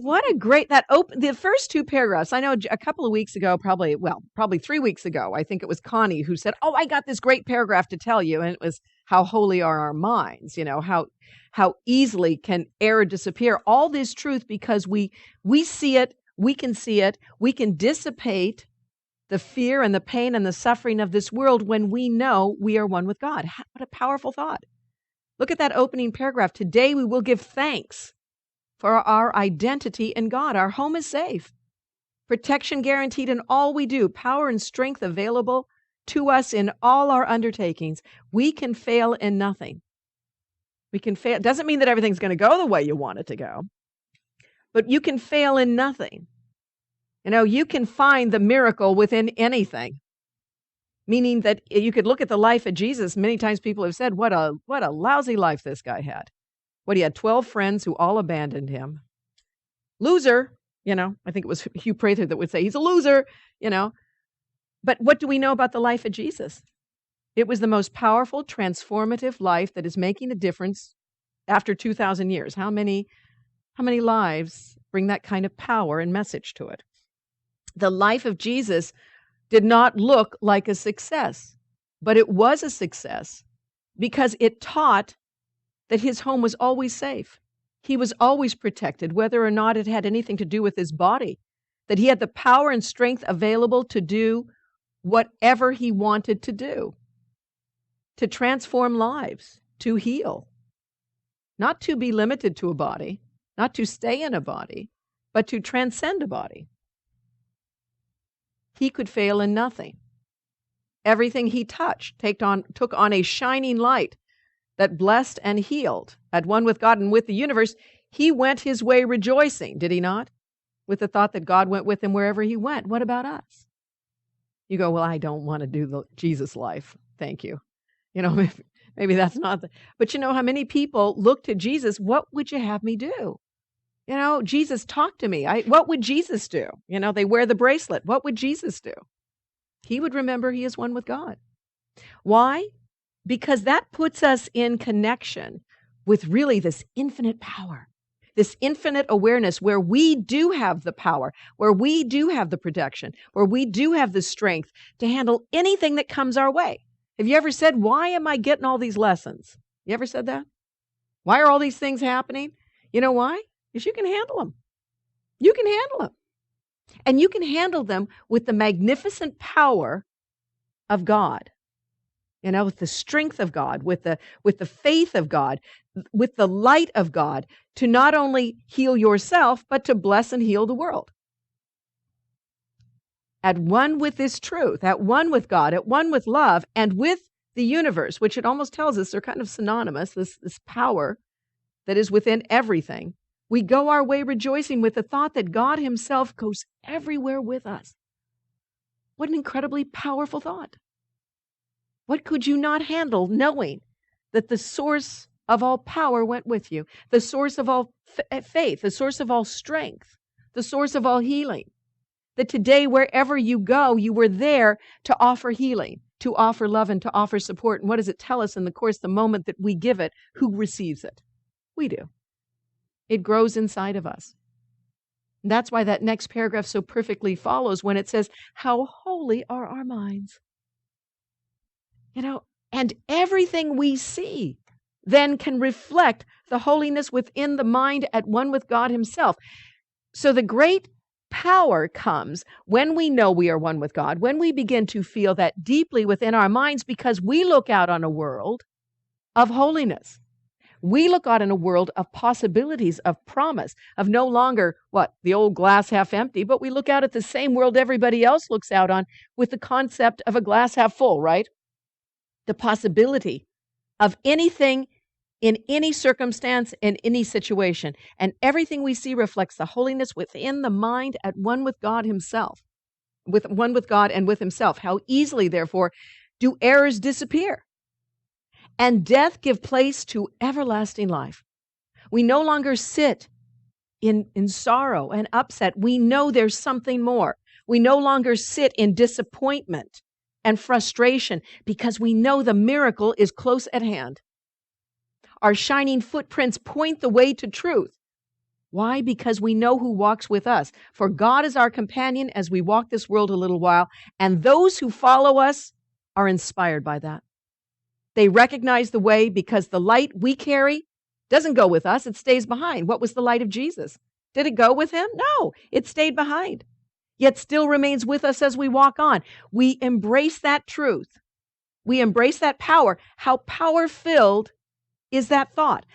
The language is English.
what a great, the first two paragraphs. I know a couple of weeks ago, probably 3 weeks ago, I think it was Connie who said, "Oh, I got this great paragraph to tell you." And it was how holy are our minds, how easily can error disappear. All this truth, because we see it, we can see it, we can dissipate the fear and the pain and the suffering of this world when we know we are one with God. What a powerful thought. Look at that opening paragraph. Today we will give thanks for our identity in God. Our home is safe. Protection guaranteed in all we do. Power and strength available to us in all our undertakings. We can fail in nothing. We can fail. It doesn't mean that everything's going to go the way you want it to go, but you can fail in nothing. You can find the miracle within anything. Meaning that you could look at the life of Jesus. Many times people have said, what a lousy life this guy had. He had 12 friends who all abandoned him. Loser, I think it was Hugh Prather that would say he's a loser, But what do we know about the life of Jesus? It was the most powerful, transformative life that is making a difference after 2,000 years. How many lives bring that kind of power and message to it? The life of Jesus did not look like a success, but it was a success because it taught that his home was always safe. He was always protected, whether or not it had anything to do with his body, that he had the power and strength available to do whatever he wanted to do, to transform lives, to heal, not to be limited to a body, not to stay in a body, but to transcend a body. He could fail in nothing. Everything he touched took on a shining light that blessed and healed. At one with God and with the universe, he went his way rejoicing, did he not? With the thought that God went with him wherever he went. What about us? You go, well, I don't want to do the Jesus life. Thank you. Maybe that's not but how many people look to Jesus? What would you have me do? Jesus, talk to me. What would Jesus do? They wear the bracelet. What would Jesus do? He would remember he is one with God. Why? Because that puts us in connection with really this infinite power, this infinite awareness where we do have the power, where we do have the protection, where we do have the strength to handle anything that comes our way. Have you ever said, why am I getting all these lessons? You ever said that? Why are all these things happening? You know why? Because you can handle them. You can handle them. And you can handle them with the magnificent power of God. With the strength of God, with the faith of God, with the light of God, to not only heal yourself, but to bless and heal the world. At one with this truth, at one with God, at one with love, and with the universe, which it almost tells us they're kind of synonymous, this power that is within everything. We go our way rejoicing with the thought that God himself goes everywhere with us. What an incredibly powerful thought. What could you not handle knowing that the source of all power went with you, the source of all faith, the source of all strength, the source of all healing, that today, wherever you go, you were there to offer healing, to offer love, and to offer support. And what does it tell us in the course, the moment that we give it, who receives it? We do. It grows inside of us. And that's why that next paragraph so perfectly follows when it says, how holy are our minds. And everything we see then can reflect the holiness within the mind at one with God himself. So the great power comes when we know we are one with God, when we begin to feel that deeply within our minds, because we look out on a world of holiness. We look out in a world of possibilities, of promise, of no longer, the old glass half empty, but we look out at the same world everybody else looks out on with the concept of a glass half full, right? The possibility of anything in any circumstance, in any situation. And everything we see reflects the holiness within the mind at one with God himself, with one with God and with himself. How easily, therefore, do errors disappear and death give place to everlasting life. We no longer sit in sorrow and upset. We know there's something more. We no longer sit in disappointment and frustration because we know the miracle is close at hand. Our shining footprints point the way to truth. Why? Because we know who walks with us. For God is our companion as we walk this world a little while, and those who follow us are inspired by that. They recognize the way because the light we carry doesn't go with us, it stays behind. What was the light of Jesus? Did it go with him? No, it stayed behind, yet still remains with us as we walk on. We embrace that truth. We embrace that power. How power-filled is that thought?